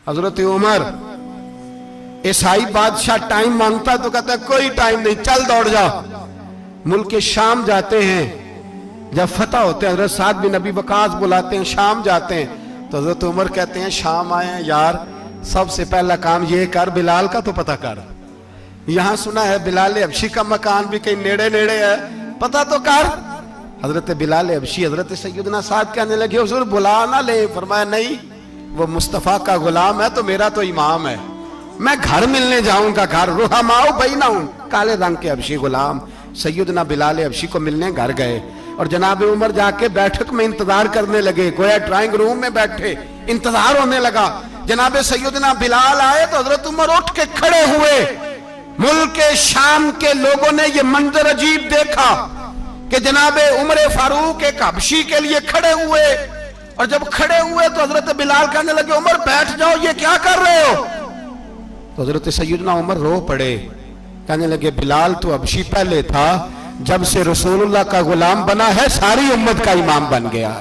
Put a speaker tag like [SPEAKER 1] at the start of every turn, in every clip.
[SPEAKER 1] हजरत उमर, ईसाई बादशाह टाइम मांगता तो कहता कोई टाइम नहीं, चल दौड़ जाओ। मुल्क शाम जाते हैं, जब फतह होते हैं हजरत साद बिन नबी वकास बुलाते हैं, शाम जाते हैं तो हजरत उमर कहते हैं शाम आए हैं यार, सबसे पहला काम ये कर, बिलाल का तो पता कर। यहां सुना है बिलाल हबशी का मकान भी कहीं नेड़े नेड़े है, पता तो कर। हजरत बिलाल हबशी हजरत सैयदना साद कहने लगे हुजूर बुला ना ले। फरमाया नहीं, वो मुस्तफा का गुलाम है तो मेरा तो इमाम है, मैं घर मिलने जाऊंगा, घर रुहमाओ बैना हूं। काले रंग के हबशी गुलाम सैयदना बिलाल हबशी को मिलने घर गए और जनाब उमर जाके बैठक में इंतजार करने लगे, गोया ड्राइंग रूम में बैठे इंतजार होने लगा। जनाब सैयदना बिलाल आए तो हजरत उमर उठ के खड़े हुए। मुल्क शाम के लोगों ने यह मंजर अजीब देखा कि जनाब उमर फारूक एक हबशी के लिए खड़े हुए, और जब खड़े हुए तो हजरत बिलाल कहने लगे उमर बैठ जाओ, ये क्या कर रहे हो? तो हजरत सैयदना उमर रो पड़े, कहने लगे बिलाल तो हबशी पहले था, जब से रसूलुल्लाह का गुलाम बना है सारी उम्मत का इमाम बन गया,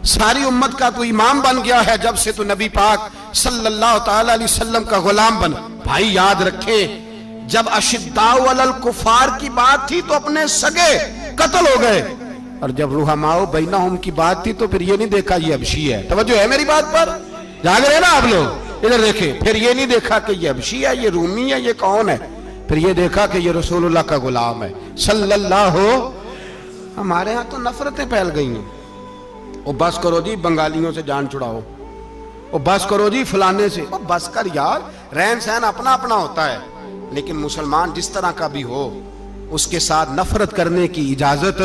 [SPEAKER 1] सारी उम्मत का तो इमाम बन गया है जब से तो नबी पाक सल्लल्लाहु ताला अलैहि वसल्लम का गुलाम बना। भाई याद रखे, जब अशिद्दाउ अलल कुफार की बात थी तो अपने सगे कत्ल हो गए, और जब रुहमाओ बैनहुम की बात थी तो फिर ये नहीं देखा ये हबशी है। तवज्जो है मेरी बात पर? जाग रहे ना आप लोग? इधर देखे, फिर ये नहीं देखा कि ये हबशी है, ये रूमी है, ये कौन है, फिर ये देखा कि ये रसूलुल्लाह का गुलाम है सल्लल्लाहु। हमारे यहाँ तो नफरतें फैल गई हैं। ओ बस करो जी बंगालियों से जान छुड़ाओ, ओ बस करो जी फलाने से, ओ बस कर यार, रहन सहन अपना अपना होता है, लेकिन मुसलमान जिस तरह का भी हो उसके साथ नफरत करने की इजाजत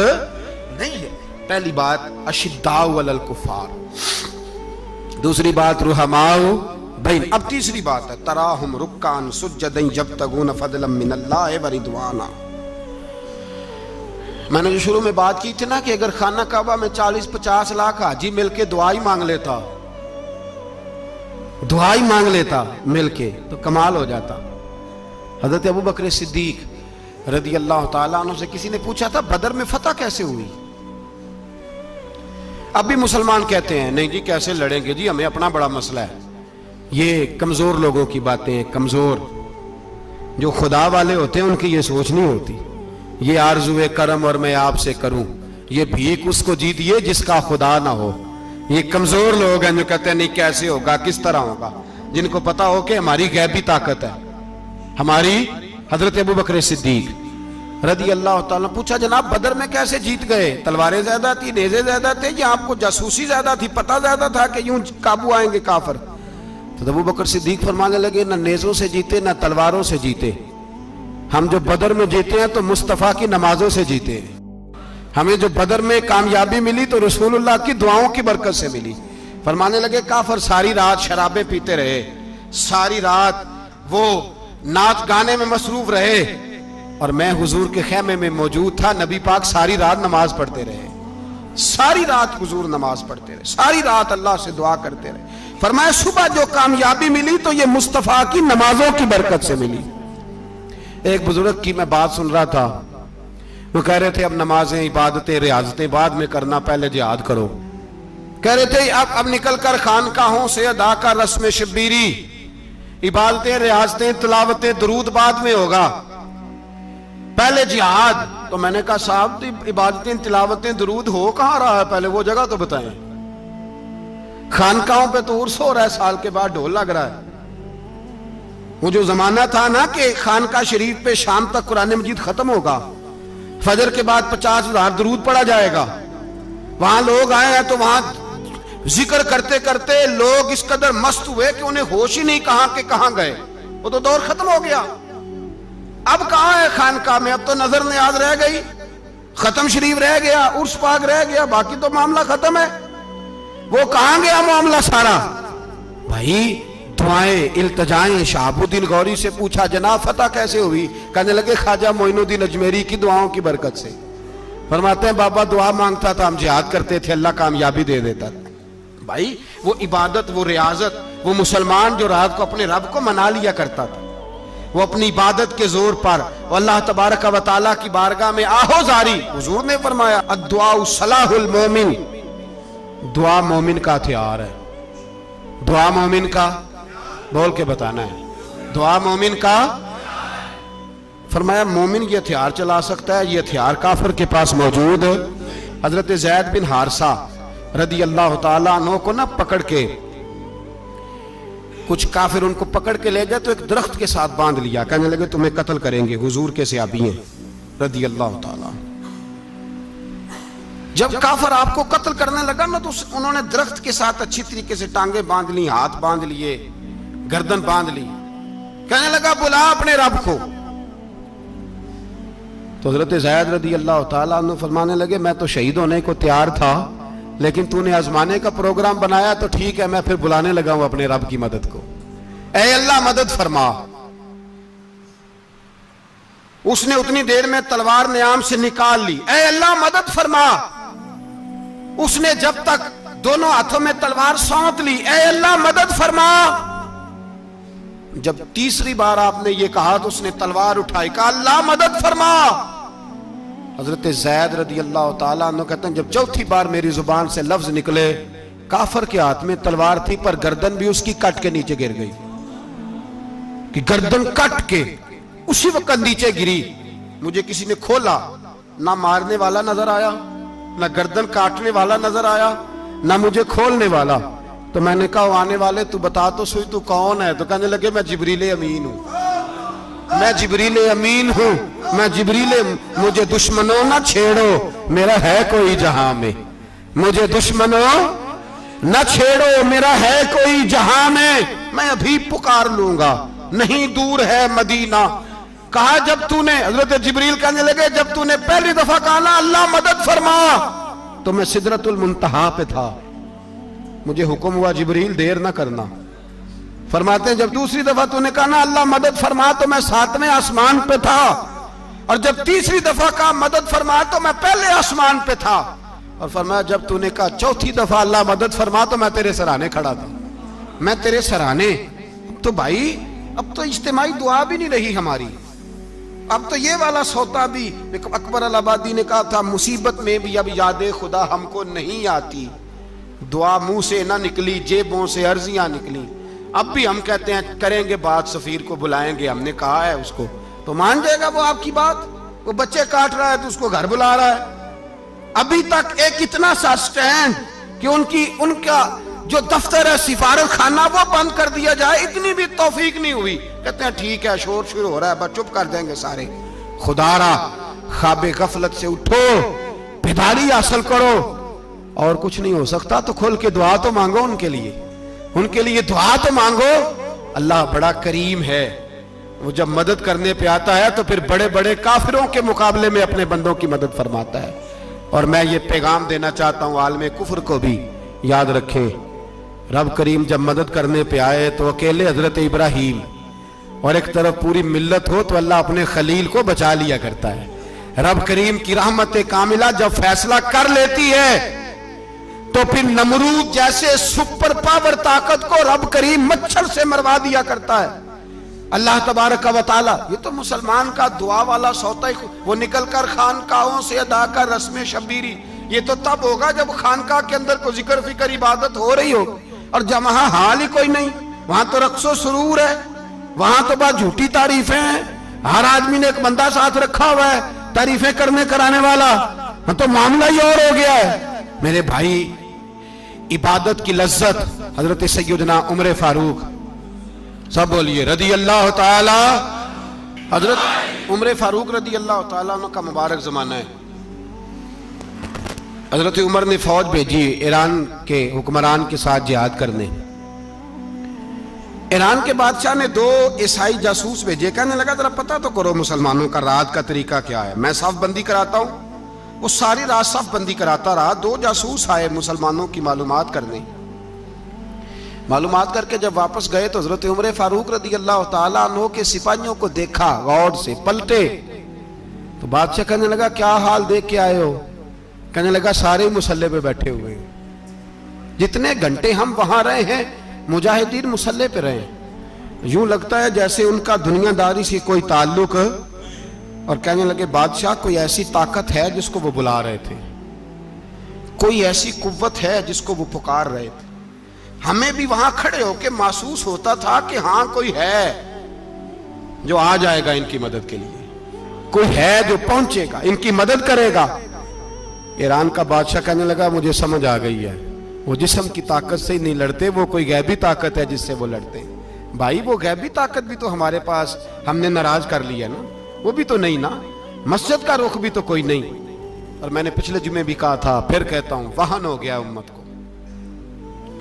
[SPEAKER 1] नहीं है। पहली बात अशिद्दाउ अलल कुफार, दूसरी बात रुहमाओ बैन। अब तीसरी बात है तराहुम रुक्कान सुज्जदन यब्तगून फदलन मिनल्लाहि व रिदवाना। मैंने जो शुरू में बात की थी ना कि अगर खाना काबा में 40-50 लाख हाजी मिलके दुआ ही मांग लेता, दुआ ही मांग लेता मिलके, तो कमाल हो जाता। हजरत अबू बकर सिद्दीक रदी अल्लाह ताला अन्हु से किसी ने पूछा था बदर में फतह कैसे हुई? अब भी मुसलमान कहते हैं नहीं जी कैसे लड़ेंगे जी, हमें अपना बड़ा मसला है। ये कमजोर लोगों की बातें हैं, कमजोर जो खुदा वाले होते हैं उनकी ये सोच नहीं होती। ये आरज़ुए करम और मैं आपसे करूं, ये भीख उसको जीतिए जिसका खुदा ना हो। ये कमजोर लोग हैं जो कहते हैं नहीं कैसे होगा, किस तरह होगा, जिनको पता हो कि हमारी गैबी ताकत है हमारी। हजरत अबू बकर सिद्दीक रदी अल्लाह ताला पूछा जनाब बदर में कैसे जीत गए? तलवारें ज्यादा थी, नेज़े ज्यादा थे, या आपको जासूसी ज्यादा थी, पता ज्यादा था कि यूं काबू आएंगे काफिर? तो अबू बकर सिद्दीक फरमाने लगे ना नेज़ों से जीते ना तलवारों से जीते, हम जो बदर में जीते हैं तो मुस्तफ़ा की नमाजों से जीते हैं। हमें जो बदर में कामयाबी मिली तो रसूलुल्लाह की दुआओं की बरकत से मिली। फरमाने लगे काफिर सारी रात शराबें पीते रहे, सारी रात वो नाच गाने में मसरूफ रहे, और मैं हुजूर के खेमे में मौजूद था, नबी पाक सारी रात नमाज पढ़ते रहे, सारी रात हुजूर नमाज पढ़ते रहे, सारी रात अल्लाह से दुआ करते रहे। फरमाया सुबह जो कामयाबी मिली तो ये मुस्तफ़ा की नमाजों की बरकत से मिली। एक बुजुर्ग की मैं बात सुन रहा था, वो कह रहे थे अब नमाजें इबादतें रियाजतें बाद में करना, पहले जिहाद करो। कह रहे थे अब निकल कर खानकाहों से अदा का रस्म शब्बीरी, इबादतें रियाजतें तिलावतें दुरूद बाद में होगा, पहले जिहाद। तो मैंने कहा साहब इबादतें तिलावतें दुरूद हो कहां रहा है, पहले वो जगह तो बताएं। खानकाहों पे तो उर्स हो रहा है, साल के बाद ढोल लग रहा है। वो जो जमाना था ना कि खानका शरीफ पे शाम तक कुरान मजीद खत्म होगा, फजर के बाद 50,000 दुरूद पढ़ा जाएगा, वहां लोग आए हैं तो वहां जिक्र करते करते लोग इस कदर मस्त हुए कि उन्हें होश ही नहीं कहां के कहां गए। वो तो दौर खत्म हो गया। अब कहां है खानका में? अब तो नजर नियाज रह गई, खत्म शरीफ रह गया, उर्स पाक रह गया, बाकी तो मामला खत्म है। वो कहां गया मामला सारा? भाई दुआएं इल्तजाएं। शहाबुद्दीन गौरी से पूछा जनाब फतह कैसे हुई? कहने लगे ख्वाजा मोइनुद्दीन अजमेरी की दुआओं की बरकत से। फरमाते हैं बाबा दुआ मांगता था, हम जिहाद करते थे, अल्लाह कामयाबी दे देता था। भाई वो इबादत, वो रियाजत, वो मुसलमान जो रात को अपने रब को मना लिया करता था, वो अपनी इबादत के जोर पर अल्लाह तबारक व तआला की बारगाह में आहो जारी। हुजूर ने फरमाया अद्दुआ सलाहुल मोमिन, दुआ मोमिन का हथियार है, दुआ मोमिन का बोल के बताना है। दुआ मोमिन का, फरमाया मोमिन ये हथियार चला सकता है, ये हथियार काफिर के पास मौजूद है। हजरत ज़ैद बिन हारसा रदी अल्लाह ताला अन्हु को ना पकड़ के कुछ काफिर उनको पकड़ के ले गए तो एक दरख्त के साथ बांध लिया, कहने लगे तुम्हें कत्ल करेंगे, हुजूर के सहाबी हैं रदी अल्लाह ताला। जब काफिर आपको कत्ल करने लगा ना तो उन्होंने दरख्त के साथ अच्छी तरीके से टांगे बांध ली, हाथ बांध लिए, गर्दन बांध ली, कहने लगा बुला अपने रब को। तो हजरत ज़ैद रदी अल्लाह ताला अन्हु फरमाने लगे मैं तो शहीद होने को तैयार था, लेकिन तूने आजमाने का प्रोग्राम बनाया तो ठीक है, मैं फिर बुलाने लगा हूं अपने रब की मदद को। ऐ अल्लाह मदद फरमा। उसने उतनी देर में तलवार नियाम से निकाल ली, ऐ अल्लाह मदद फरमा। उसने जब तक दोनों हाथों में तलवार सौंप ली, ऐ अल्लाह मदद फरमा। जब तीसरी बार आपने ये कहा तो उसने तलवार उठाई, कहा अल्लाह मदद फरमा। हजरत ज़ैद रदी अल्लाह ताला अन्हु कहते हैं जब चौथी बार मेरी जुबान से लफ्ज निकले, काफिर के हाथ में तलवार थी पर गर्दन भी उसकी कट के नीचे गिर गई, कि गर्दन कट के उसी वक्त नीचे गिरी। मुझे किसी ने खोला, ना मारने वाला नजर आया, ना गर्दन काटने वाला नजर आया, ना मुझे खोलने वाला। तो मैंने कहा आने वाले तू बता तो सही तू कौन है? तो कहने लगे मैं जिब्रील अमीन हूं, मैं जिब्रील अमीन हूं, मैं जिब्रील, मुझे दुश्मनों ना छेड़ो, मेरा है कोई जहां में, मुझे दुश्मनों न छेड़ो, मेरा है कोई जहां में, मैं अभी पुकार लूंगा, नहीं दूर है मदीना। कहा जब तूने, हजरत जिब्रील कहने लगे जब तूने पहली दफा कहा ना अल्लाह मदद फरमा, तो मैं सिदरतुल मुंतहा पे था, मुझे हुक्म हुआ जिब्रील देर ना करना। फरमाते हैं जब दूसरी दफा तूने कहा ना अल्लाह मदद फरमा तो मैं 7वें आसमान पे था, और जब तीसरी दफा कहा मदद फरमा तो मैं पहले आसमान पे था, और फरमाया जब तूने कहा चौथी दफा अल्लाह मदद फरमा तो मैं तेरे सराहने खड़ा था, मैं तेरे सराहने। तो भाई अब तो इज्तिमाई दुआ भी नहीं रही हमारी, अब तो ये वाला सौदा भी। अकबर अल आबादी ने कहा था मुसीबत में भी अब याद खुदा हमको नहीं आती, दुआ मुंह से ना निकली जेबों से अर्जियां निकली। अब भी हम कहते हैं करेंगे बात, सफीर को बुलाएंगे, हमने कहा है उसको, तो मान जाएगा वो आपकी बात? वो बच्चे काट रहा है तो उसको घर बुला रहा है। अभी तक एक इतना सा स्टैंड कि उनका जो दफ्तर है सिफारत खाना वो बंद कर दिया जाए, इतनी भी तौफीक नहीं हुई। कहते हैं ठीक है शोर शुरू हो रहा है, बस चुप कर देंगे सारे। खुदारा ख्वाबे गफलत से उठो, बेदारी हासिल करो, और कुछ नहीं हो सकता तो खोल के दुआ तो मांगो उनके लिए दुआ तो मांगो। अल्लाह बड़ा करीम है, वो जब मदद करने पे आता है तो फिर बड़े बड़े काफिरों के मुकाबले में अपने बंदों की मदद फरमाता है। और मैं ये पैगाम देना चाहता हूं आलमे कुफर को भी, याद रखें रब करीम जब मदद करने पे आए तो अकेले हजरत इब्राहीम और एक तरफ पूरी मिल्लत हो तो अल्लाह अपने खलील को बचा लिया करता है। रब करीम की रहमत कामिला जब फैसला कर लेती है तो फिर नमरूद जैसे सुपर पावर ताकत को रब करीम मच्छर से मरवा दिया करता है। अल्लाह तबारक व तआला, ये तो मुसलमान का दुआ वाला सौता ही, वो निकल कर खानकाहों से अदा कर रस्म शबीरी, ये तो तब होगा जब खानकाह के अंदर को जिक्र फिक्र इबादत हो रही हो, और जब वहां हाल ही कोई नहीं, वहां तो रक्सो सुरूर है, वहां तो बात झूठी तारीफें हैं, हर आदमी ने एक बंदा साथ रखा हुआ है तारीफें करने कराने वाला, तो मामला ही और हो गया है। मेरे भाई इबादत की लज्जत हजरत सैयदना उमर फारूक, सब बोलिए रदी अल्लाह ताला, हजरत उमर फारूक रदी अल्लाह ताला का मुबारक जमाना है। हजरत उमर ने फौज भेजी ईरान के हुक्मरान के साथ जिहाद करने। ईरान के बादशाह ने 2 ईसाई जासूस भेजे, कहने लगा जरा पता तो करो मुसलमानों का रात का तरीका क्या है, मैं साफ बंदी कराता हूं। वो सारी रात साफ बंदी कराता रहा। 2 जासूस आए मुसलमानों की मालूमात करने, मालूमात करके जब वापस गए तो हजरत उमर फारूक रदी अल्लाह ताला अन्हु के सिपाहियों को देखा, गौर से पलटे तो बादशाह कहने लगा क्या हाल देख के आए हो? कहने लगा सारे मुसल्ले पे बैठे हुए, जितने घंटे हम वहां रहे हैं मुजाहिदीन मुसल्ले पे रहे, यूं लगता है जैसे उनका दुनियादारी से कोई ताल्लुक। और कहने लगे बादशाह कोई ऐसी ताकत है जिसको वो बुला रहे थे, कोई ऐसी कुव्वत है जिसको वो पुकार रहे थे, हमें भी वहां खड़े होकर महसूस होता था कि हां कोई है जो आ जाएगा इनकी मदद के लिए, कोई है जो पहुंचेगा, इनकी मदद करेगा। ईरान का बादशाह कहने लगा मुझे समझ आ गई है, वो जिस्म की ताकत से ही नहीं लड़ते, वो कोई गैबी ताकत है जिससे वो लड़ते हैं। भाई वो गैबी ताकत भी तो हमारे पास हमने नाराज कर लिया ना, वो भी तो नहीं ना, मस्जिद का रुख भी तो कोई नहीं। और मैंने पिछले जुमे भी कहा था, फिर कहता हूं, वाहन हो गया उम्मत को।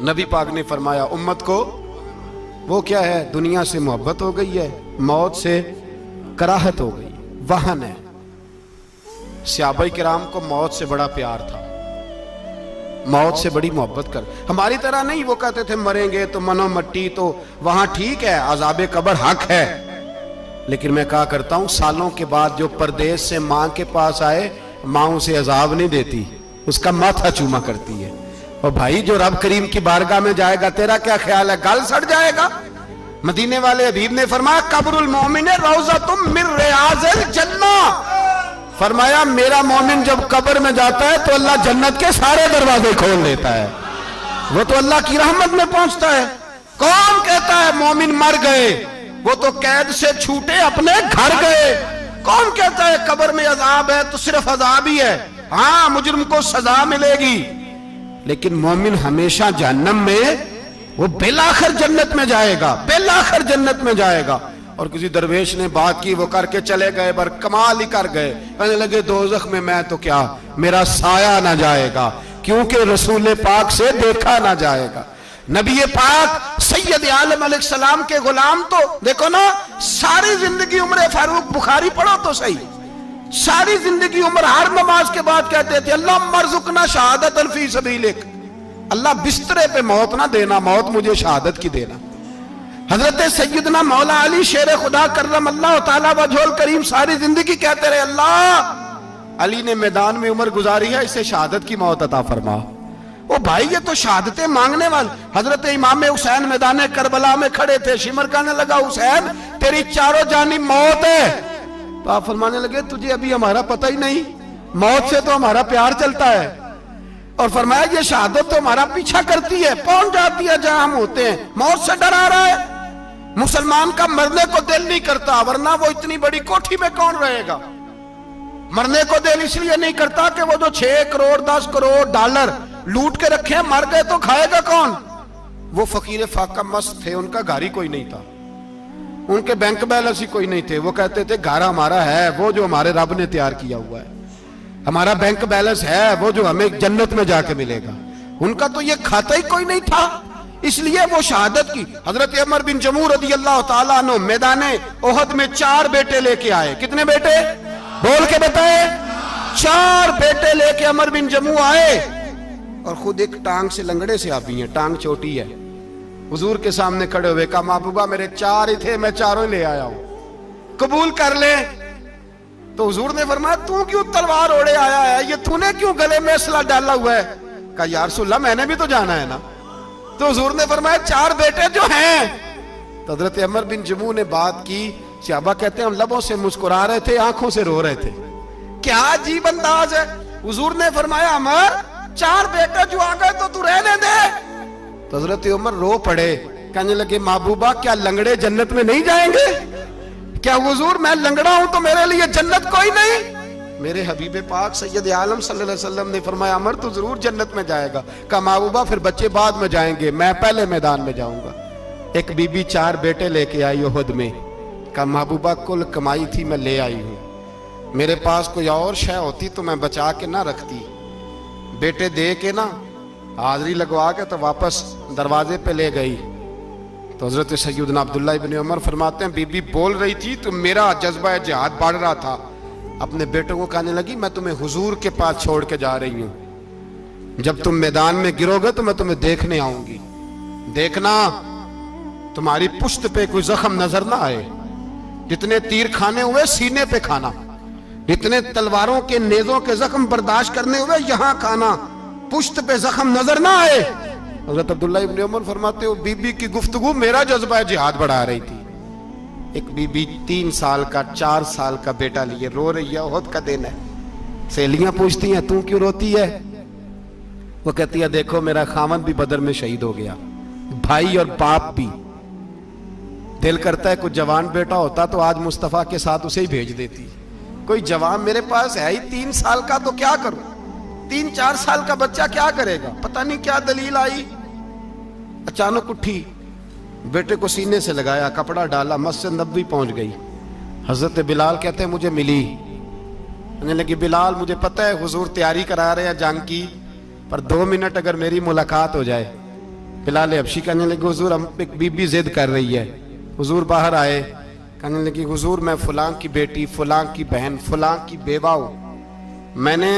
[SPEAKER 1] नबी पाक ने फरमाया उम्मत को वो क्या है, दुनिया से मोहब्बत हो गई है, मौत से कराहत हो गई, वाहन है। सहाबाए किराम को मौत से बड़ा प्यार था, मौत से बड़ी मोहब्बत कर, हमारी तरह नहीं। वो कहते थे मरेंगे तो मनो मट्टी, तो वहां ठीक है, अजाबे कब्र हक है, लेकिन मैं कहा करता हूं सालों के बाद जो परदेश से मां के पास आए, मां उसे अजाब नहीं देती, उसका माथा चूमा करती है। और भाई जो रब करीम की बारगाह में जाएगा, तेरा क्या ख्याल है, गल सड़ जाएगा? मदीने वाले हबीब ने फरमाया कब्रुल मोमिन रौज़तुम मिन रियाज़िल जन्ना, फरमाया मेरा मोमिन जब कब्र में जाता है तो अल्लाह जन्नत के सारे दरवाजे खोल देता है, वो तो अल्लाह की रहमत में पहुंचता है। कौन कहता है मोमिन मर गए, वो तो कैद से छूटे अपने घर गए। कौन कहता है कब्र में अजाब है तो सिर्फ अजाब ही है, हाँ मुजरिम को सजा मिलेगी, लेकिन मोमिन हमेशा जहन्नम में, वो बेलाखिर जन्नत में जाएगा, बेलाखिर जन्नत में जाएगा। और किसी दरवेश ने बात की, वो करके चले गए, पर कमाल ही कर गए, कहने लगे दोज़ख में मैं तो क्या, मेरा साया ना जाएगा, क्योंकि रसूल पाक से देखा ना जाएगा। नबी पाक सैयद आलम अलैहिस्सलाम के गुलाम तो देखो ना, सारी जिंदगी उम्र फारूक बुखारी पढ़ो तो सही, सारी जिंदगी उम्र हर नमाज के बाद कहते थे अल्लाह मरजुकना शहादत फी सबीलिक, अल्लाह बिस्तरे पे मौत ना देना, मौत मुझे शहादत की देना। हजरत सैयदना मौला अली शेर खुदा करम अल्लाह ताला वजहुल करीम सारी जिंदगी कहते रहे अल्लाह अली ने मैदान में उम्र गुजारी है, इसे शहादत की मौत अता फरमा। ओ भाई ये तो शहादतें मांगने वाले। हजरत इमाम हुसैन मैदान करबला में खड़े थे, शिमर कहने लगा हुसैन तेरी चारों जानिब मौत है, तो आप फरमाने लगे तुझे अभी हमारा पता ही नहीं, मौत से तो हमारा प्यार चलता है। और फरमाया ये शहादत तो हमारा पीछा करती है, पहुंच जाती है जहां हम होते हैं, मौत से डरा रहा है। मुसलमान का मरने को दिल नहीं करता, वरना वो इतनी बड़ी कोठी में कौन रहेगा। मरने को दिल इसलिए नहीं करता कि वो जो 6 करोड़ 10 करोड़ डॉलर लूट के रखे, मर गए तो खाएगा कौन। वो फकीर फाका मस्त थे, उनका घर ही कोई नहीं था, उनके बैंक बैलेंस ही कोई नहीं थे। वो कहते थे घर हमारा है वो जो हमारे रब ने तैयार किया हुआ है, हमारा बैंक बैलेंस है वो जो हमें जन्नत में जाके मिलेगा। उनका तो ये खाता ही कोई नहीं था, इसलिए वो शहादत की। हजरत उमर बिन जमू रज़ी अल्लाह ताला अन्हु मैदाने ओहद में 4 बेटे लेके आए। कितने बेटे बोल के बताए? 4 बेटे लेके उमर बिन जमू आए, और खुद एक टांग से लंगड़े से आप ही हैं, टांग छोटी है। हुजूर के सामने खड़े हुए कहा महबूबा मेरे 4 ही थे, मैं 4 ही ले आया हूं, कबूल कर ले। तो हुजूर ने फरमाया तू क्यों तलवार ओढ़े आया है, ये तूने क्यों गले में असला डाला हुआ है? कहा या रसूलल्लाह मैंने भी तो जाना है ना। तो हुजूर ने फरमाया 4 बेटे जो हैं। तो हजरत उमर बिन जमू ने बात की, सहाबा कहते हैं हम लबों से मुस्कुरा रहे थे, आंखों से रो रहे थे, क्या अजीब अंदाज है। हुजूर ने फरमाया उमर 4 बेटे जो आ गए तो तू रहने दे। तो हजरत उमर रो पड़े, कहने लगे महबूबा क्या लंगड़े जन्नत में नहीं जाएंगे? क्या हुजूर मैं लंगड़ा हूं तो मेरे लिए जन्नत कोई नहीं? मेरे हबीब पाक सैयद आलम सल्लल्लाहु अलैहि वसल्लम ने फरमाया अमर तू जरूर जन्नत में जाएगा। कहा महबूबा फिर बच्चे बाद में जाएंगे, मैं पहले मैदान में जाऊंगा। एक बीबी 4 बेटे लेके आई उहद में। कहा महबूबा कुल कमाई थी मैं ले आई हूं, मेरे पास कोई और शय होती तो मैं बचा के ना रखती। बेटे दे के ना हाजिरी लगवा के तो वापस दरवाजे पे ले गई। तो हजरत सैयदना अब्दुल्लाह इब्न उमर फरमाते हैं बीबी बोल रही थी तो मेरा जज्बा जिहाद बढ़ रहा था। अपने बेटों को कहने लगी मैं तुम्हें हुजूर के पास छोड़ के जा रही हूं, जब तुम मैदान में गिरोगे तो मैं तुम्हें देखने आऊंगी, देखना तुम्हारी पुश्त पे कोई जख्म नजर ना आए। जितने तीर खाने हुए सीने पे खाना, जितने तलवारों के नेजों के जख्म बर्दाश्त करने हुए यहां खाना, पुश्त पे जख्म नजर ना आए। हजरत अब्दुल्लाह इब्न उमर फरमाते हो बीबी की गुफ्तगू मेरा जज्बा जिहाद बढ़ा रही थी। एक बीबी 3 साल का 4 साल का बेटा लिए रो रही है, ओहद का दिन है। सहेलियां पूछती हैं तू क्यों रोती है? वो कहती है देखो मेरा खामद भी बदर में शहीद हो गया, भाई और बाप भी। दिल करता है कोई जवान बेटा होता तो आज मुस्तफा के साथ उसे ही भेज देती। कोई जवान मेरे पास है ही 3 साल का, तो क्या करूं? 3-4 साल का बच्चा क्या करेगा? पता नहीं क्या दलील आई। अचानक उठी, बेटे को सीने से लगाया, कपड़ा डाला, मस्जिद नबवी पहुंच गई। हजरत बिलाल कहते हैं मुझे मिली, कहने लगी बिलाल मुझे पता है हुजूर तैयारी करा रहे हैं जंग की, पर 2 मिनट अगर मेरी मुलाकात हो जाए। बिलाल हबशी कहने लगे हुजूर हम एक बीबी जिद कर रही है। हुजूर बाहर आए, कहने लगी हुजूर मैं फलां की बेटी, फलां की बहन, फलां की बेवा हूं। मैंने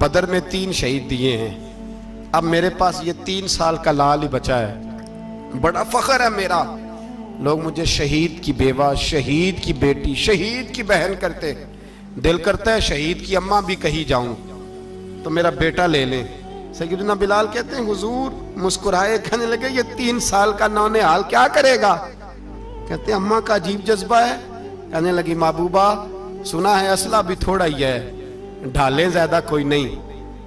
[SPEAKER 1] बदर में 3 शहीद दिए हैं, अब मेरे पास ये 3 साल का लाल ही बचा है, बड़ा फख्र है मेरा। लोग मुझे शहीद की बेवा, शहीद की बेटी, शहीद की बहन करते। दिल करता है शहीद की अम्मा भी कहीं जाऊं तो मेरा बेटा ले लें। सैयदना बिलाल कहते हैं हुजूर मुस्कुराए, कहने लगे ये 3 साल का नौनिहाल क्या करेगा? कहते हैं अम्मा का अजीब जज्बा है। कहने लगी महबूबा सुना है असला भी थोड़ा ही है, ढालें ज्यादा कोई नहीं,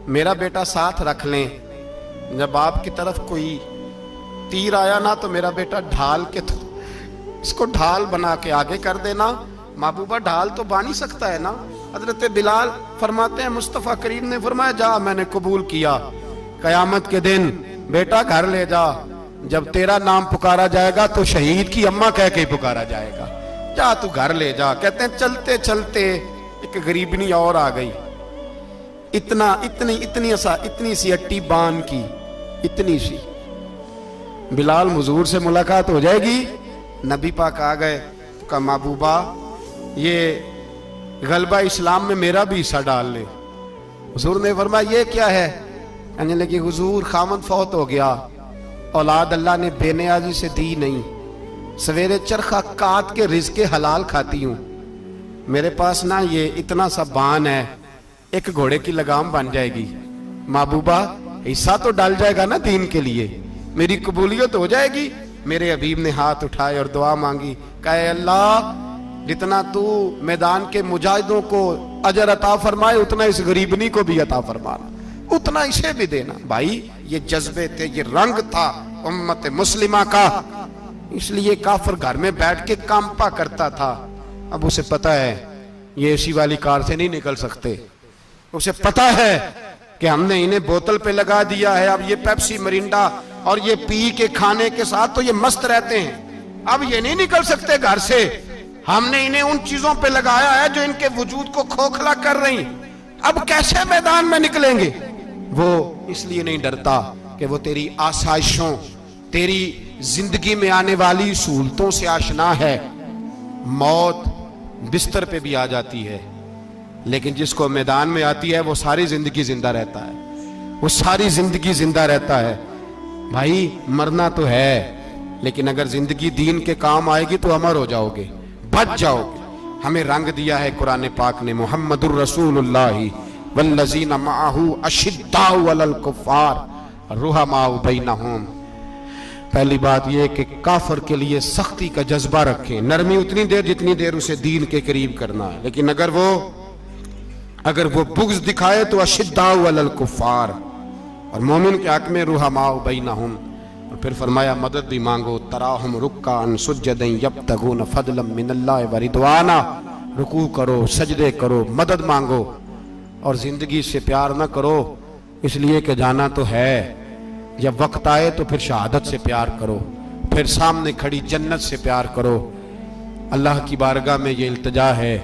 [SPEAKER 1] मेरा बेटा साथ रख लें। जब आपकी तरफ कोई तीर आया ना तो मेरा बेटा ढाल के तो इसको ढाल बना के आगे कर देना। महबूबा ढाल तो बानी सकता है ना। हजरत बिलाल फरमाते हैं मुस्तफ़ा करीम ने फरमाया जा मैंने कबूल किया, कयामत के दिन बेटा घर ले जा, जब तेरा नाम पुकारा जाएगा तो शहीद की अम्मा कह के पुकारा जाएगा, जा तू घर ले जा। कहते हैं चलते चलते एक गरीबनी और आ गई, इतनी सी अट्टी बान की, इतनी सी। बिलाल हुजूर से मुलाकात हो जाएगी। नबी पाक आ गए, कहा महबूबा ये गलबा इस्लाम में मेरा भी हिस्सा डाल ले। हुजूर ने फरमाया ये क्या है? कहने लगी हुजूर खामन फौत हो गया, औलाद अल्लाह ने बेनियाजी से दी नहीं, सवेरे चरखा काट के रिज़्क़े हलाल खाती हूँ। मेरे पास ना ये इतना सा बान है, एक घोड़े की लगाम बन जाएगी। महबूबा हिस्सा तो डाल जाएगा ना दीन के लिए, मेरी कबूलियत हो जाएगी। मेरे हबीब ने हाथ उठाए और दुआ मांगी, कहे अल्लाह जितना तू मैदान के मुजाहिदों को अजर अता फरमाए उतना इस गरीबनी को भी अता फरमाना, उतना इसे भी देना। भाई ये जज्बे थे, ये रंग था उम्मत मुस्लिमा का, इसलिए काफिर घर में बैठ के कांपा करता था। अब उसे पता है ये एसी वाली कार से नहीं निकल सकते, उसे पता है कि हमने इन्हें बोतल पे लगा दिया है, अब ये पेप्सी मरिंडा और ये पी के खाने के साथ तो ये मस्त रहते हैं, अब ये नहीं निकल सकते घर से। हमने इन्हें उन चीजों पे लगाया है जो इनके वजूद को खोखला कर रही, अब कैसे मैदान में निकलेंगे? वो इसलिए नहीं डरता कि वो तेरी आसाइशों, तेरी जिंदगी में आने वाली सहूलतों से आशना है। मौत बिस्तर पे भी आ जाती है, लेकिन जिसको मैदान में आती है वो सारी जिंदगी जिंदा रहता है, वो सारी जिंदगी जिंदा रहता है। भाई मरना तो है, लेकिन अगर जिंदगी दीन के काम आएगी तो अमर हो जाओगे, बच जाओगे। हमें रंग दिया है कुरान पाक ने, मुहम्मदुर रसूलुल्लाह वल्लज़ीना माअहू अशिद्दाउ अलल कुफ़ार रुहमाउ बैनहुम। पहली बात यह कि काफिर के लिए सख्ती का जज्बा रखें, नरमी उतनी देर जितनी देर उसे दीन के करीब करना है, लेकिन अगर वो बुग़्ज़ दिखाए तो अशिद्दाउ अलल कुफ़ार, और मोमिन के हक में रुहमाउ बैनहुम। और फिर फरमाया मदद भी मांगो, तराहुम रुक्कान सुज्जदन यब्तगून फदलन मिनल्लाहि व रिदवाना, रुकू करो, सजदे करो, मदद मांगो, और जिंदगी से प्यार ना करो इसलिए कि जाना तो है, जब वक्त आए तो फिर शहादत से प्यार करो, फिर सामने खड़ी जन्नत से प्यार करो। अल्लाह की बारगाह में ये इल्तिजा है,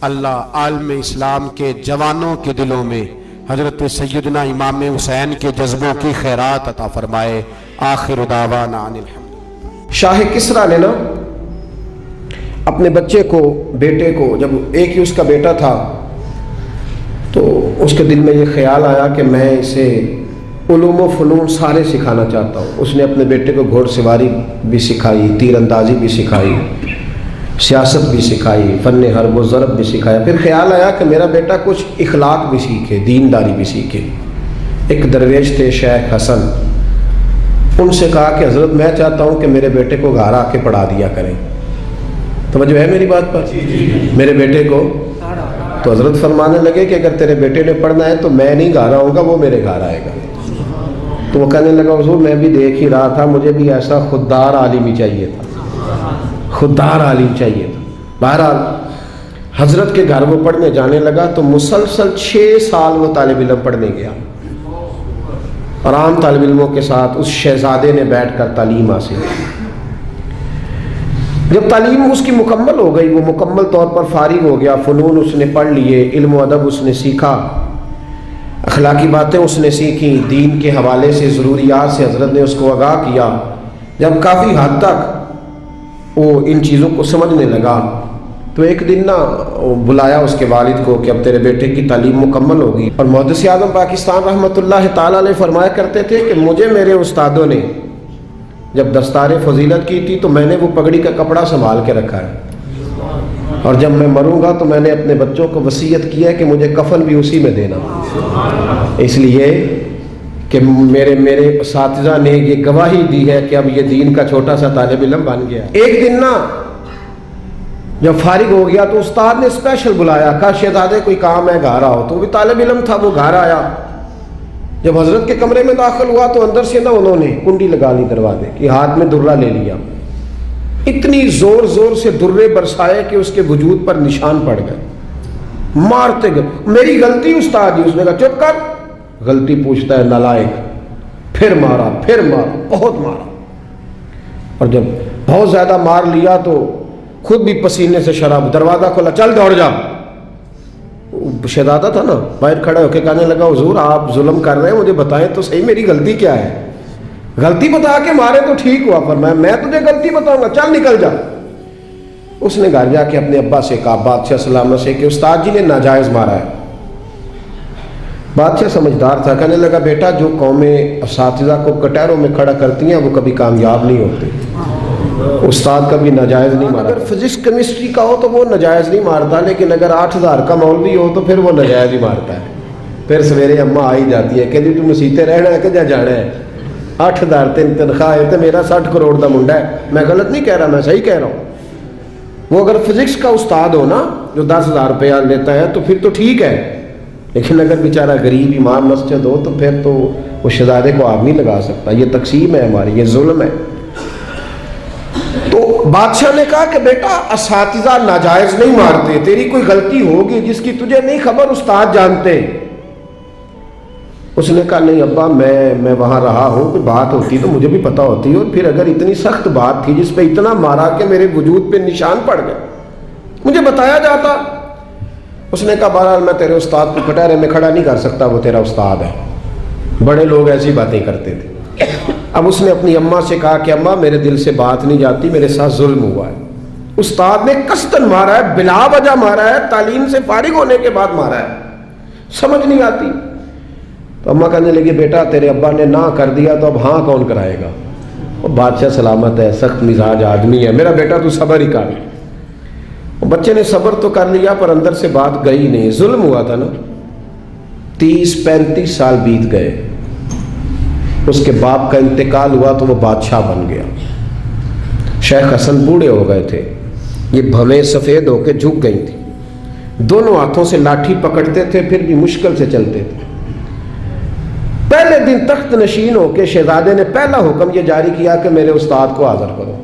[SPEAKER 1] अल्लाह आलम इस्लाम के जवानों के दिलों में हजरत सैयदना इमाम हुसैन के जज्बों की खैरात अता फरमाए। आखिर दावाना अनिल हम्द।
[SPEAKER 2] शाह किसरा ने ना अपने बच्चे को, बेटे को, जब एक ही उसका बेटा था तो उसके दिल में ये ख्याल आया कि मैं इसे उलूम व फ़नून सारे सिखाना चाहता हूँ। उसने अपने बेटे को घोड़सवारी भी सिखाई, तीरंदाजी भी सिखाई, सियासत भी सिखाई, फ़न हर्ब व ज़रब भी सिखाया। फिर ख्याल आया कि मेरा बेटा कुछ इखलाक भी सीखे, दीनदारी भी सीखे। एक दरवेश थे शेख हसन, उनसे कहा कि हज़रत मैं चाहता हूँ कि मेरे बेटे को घर आके पढ़ा दिया करें। तवज्जो है मेरी बात पर? मेरे बेटे को तो हज़रत फरमाने लगे कि अगर तेरे बेटे ने पढ़ना है तो मैं नहीं घर आऊँगा, वो मेरे घर आएगा। तो वो कहने लगा हुजूर मैं भी देख ही रहा था, मुझे भी ऐसा खुददार आलिम ही चाहिए था, खुददार आलिम चाहिए था। बहरहाल हजरत के घर वो पढ़ने जाने लगा तो मुसलसल 6 साल वो तालिब इल्म पढ़ने गया और आम तालिब इल्मों के साथ उस शहजादे ने बैठकर तालीम हासिल की। जब तालीम उसकी मुकम्मल हो गई, वो मुकम्मल तौर पर फारिग हो गया, फ़नून उसने पढ़ लिए, इल्म व अदब उसने सीखा, अखलाकी बातें उसने सीखी, दीन के हवाले से ज़रूरियात से हज़रत ने उसको आगाह किया। जब काफ़ी हद तक वो इन चीज़ों को समझने लगा तो एक दिन ना बुलाया उसके वालिद को कि अब तेरे बेटे की तालीम मुकम्मल होगी। और मुहद्दिस आज़म पाकिस्तान रहमतुल्लाह ताला अलैह फरमाया करते थे कि मुझे मेरे उस्तादों ने जब दस्तार फजीलत की थी तो मैंने वो पगड़ी का कपड़ा संभाल के रखा है, और जब मैं मरूंगा तो मैंने अपने बच्चों को वसीयत किया है कि मुझे कफन भी उसी में देना, इसलिए कि मेरे उस्तादिज़ा ने ये गवाही दी है कि अब ये दीन का छोटा सा तालिब इल्म बन गया। एक दिन ना जब फारिग हो गया तो उस्ताद ने स्पेशल बुलाया, कहा शहजादे कोई काम है घर आओ। तो वो भी तालिब इल्म था, वो घर आया। जब हजरत के कमरे में दाखिल हुआ तो अंदर से ना उन्होंने कुंडी लगा ली दरवाजे की, हाथ में दुर्रा ले लिया, इतनी जोर जोर से दुर्रे बरसाए कि उसके वजूद पर निशान पड़ गए, मारते गए। मेरी गलती उस्ताद जी। उसने कहा चुप कर, गलती पूछता है नालायक। फिर मारा, बहुत मारा, और जब बहुत ज्यादा मार लिया तो खुद भी पसीने से शराब, दरवाजा खोला, चल दौड़ जा। शहजादा था ना, बाहर खड़ा होकर कहने लगा हुजूर आप जुल्म कर रहे हैं, मुझे बताएं तो सही मेरी गलती क्या है। गलती बता के मारे तो ठीक हुआ, पर मैं तुझे गलती बताऊंगा, चल निकल जा। उसने घर जाके अपने अब्बा से कहा, बादशाह सलामत से, कि उस्ताद जी ने नाजायज मारा है। बादशाह समझदार था, कहने लगा बेटा जो कौमें असातिज़ा को कटहरों में खड़ा करती हैं वो कभी कामयाब नहीं होती। उस्ताद कभी नाजायज़ नहीं मारा। अगर फिजिक्स केमिस्ट्री का हो तो वो नाजायज़ नहीं मारता, लेकिन अगर 8000 का मौलवी हो तो फिर वो नाजायज़ ही मारता है। फिर सवेरे अम्मा आ ही जाती है, कहती तू मसीते रहना है कि जा जाना है, 8000 तेरी तनख्वाह है तो मेरा 60 करोड़ का मुंडा है। मैं गलत नहीं कह रहा, मैं सही कह रहा हूँ। वो अगर फिजिक्स का उस्ताद हो ना जो 10,000 रुपया लेता है तो फिर तो ठीक है, लेकिन अगर बेचारा गरीब इमाम मस्जिद हो तो फिर तो वो शहजादे को आग नहीं लगा सकता। ये तकसीम है हमारी, ये जुल्म है। तो बादशाह ने कहा कि बेटा असातिज़ा नाजायज नहीं मारते, तेरी कोई गलती होगी जिसकी तुझे नहीं खबर, उस्ताद जानते। उसने कहा नहीं अब्बा, मैं वहां रहा हूं, कोई बात होती तो मुझे भी पता होती, और फिर अगर इतनी सख्त बात थी जिस पे इतना मारा कि मेरे वजूद पे निशान पड़ गए, मुझे बताया जाता। उसने कहा बहरहाल मैं तेरे उस्ताद को कटहरे में खड़ा नहीं कर सकता, वो तेरा उस्ताद है। बड़े लोग ऐसी बातें करते थे। अब उसने अपनी अम्मा से कहा कि अम्मा मेरे दिल से बात नहीं जाती, मेरे साथ जुल्म हुआ है। उस्ताद ने कस्तन मारा है, बिला वजह मारा है, तालीम से फारिग होने के बाद मारा है, समझ नहीं आती। तो अम्मा कहने लगी बेटा तेरे अब्बा ने ना कर दिया तो अब हाँ कौन कराएगा। और बादशाह सलामत है, सख्त मिजाज आदमी है, मेरा बेटा तू सब्र ही कर। बच्चे ने सब्र तो कर लिया पर अंदर से बात गई नहीं। जुल्म हुआ था ना, 30-35 साल बीत गए। उसके बाप का इंतकाल हुआ तो वो बादशाह बन गया। शेख हसन बूढ़े हो गए थे, ये भवें सफ़ेद होकर झुक गई थी, दोनों हाथों से लाठी पकड़ते थे, फिर भी मुश्किल से चलते थे। पहले दिन तख्त नशीन होकर शहजादे ने पहला हुक्म यह जारी किया कि मेरे उस्ताद को हाजिर करो।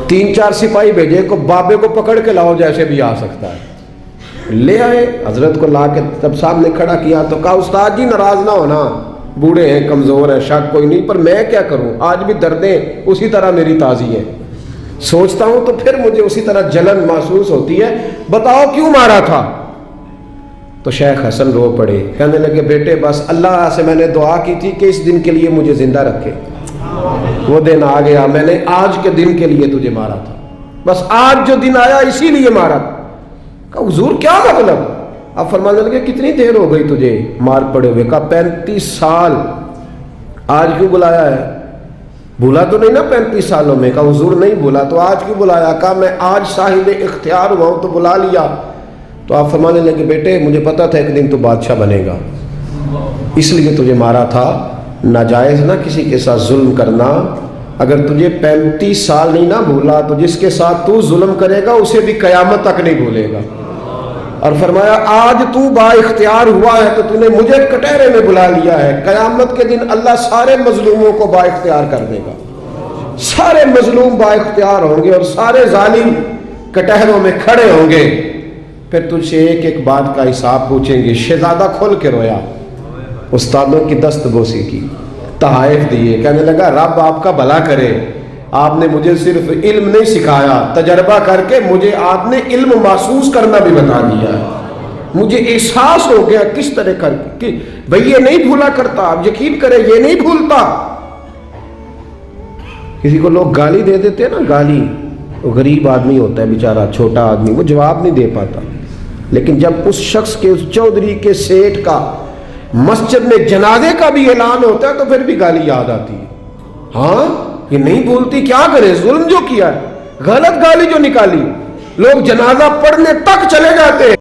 [SPEAKER 2] 3-4 सिपाही भेजे को बाबे को पकड़ के लाओ, जैसे भी आ सकता है। ले आए, हजरत को ला के तब सामने खड़ा किया तो कहा उस्ताद जी नाराज ना होना, बूढ़े हैं, कमजोर हैं, शक कोई नहीं, पर मैं क्या करूं, आज भी दर्दें उसी तरह मेरी ताजी है, सोचता हूं तो फिर मुझे उसी तरह जलन महसूस होती है, बताओ क्यों मारा था। तो शेख हसन रो पड़े, कहने लगे बेटे बस अल्लाह से मैंने दुआ की थी कि इस दिन के लिए मुझे जिंदा रखे, वो दिन आ गया, मैंने आज के दिन के लिए तुझे मारा था, बस आज जो दिन आया इसीलिए मारा। कहा हुजूर क्या मतलब। अब फरमाने लगे कितनी देर हो गई तुझे मार पड़े हुए। कहा 35 साल। आज क्यों बुलाया है, भूला तो नहीं ना 35 सालों में। कहा हुजूर नहीं भूला, तो आज क्यों बुलाया। कहा मैं आज साहिब इख्तियार हुआ हूं तो बुला लिया। तो आप फरमाने लगे बेटे मुझे पता था एक दिन तू बादशाह बनेगा, इसलिए तुझे मारा था। नाजायज ना किसी के साथ जुल्म करना। अगर तुझे 35 साल नहीं ना भूला तो जिसके साथ तू जुल्म करेगा उसे भी कयामत तक नहीं भूलेगा। और फरमाया आज तू बाइख्तियार हुआ है तो तूने मुझे कटहरे में बुला लिया है, क़यामत के दिन अल्लाह सारे मजलूमों को बाइख्तियार कर देगा, सारे मजलूम बाइख्तियार होंगे और सारे जालिम कटहरों में खड़े होंगे। फिर तुझसे एक एक बात का हिसाब पूछेंगे। शहजादा खोल के रोया, उस्तादों की दस्तबोसी की, तहाइफ दिए, कहने लगा रब आपका भला करे, आपने मुझे सिर्फ इल्म नहीं सिखाया, तजर्बा करके मुझे आपने इल्म महसूस करना भी बता दिया है। मुझे एहसास हो गया किस तरह कर कि भाई ये नहीं भूला करता, आप यकीन करें ये नहीं भूलता। किसी को लोग गाली दे देते हैं ना, गाली, वो गरीब आदमी होता है बेचारा, छोटा आदमी, वो जवाब नहीं दे पाता। लेकिन जब उस शख्स के, उस चौधरी के, सेठ का मस्जिद में जनाजे का भी ऐलान होता है तो फिर भी गाली याद आती है। हाँ ये नहीं भूलती, क्या करे, जुल्म जो किया है, गलत गाली जो निकाली, लोग जनाजा पढ़ने तक चले जाते हैं।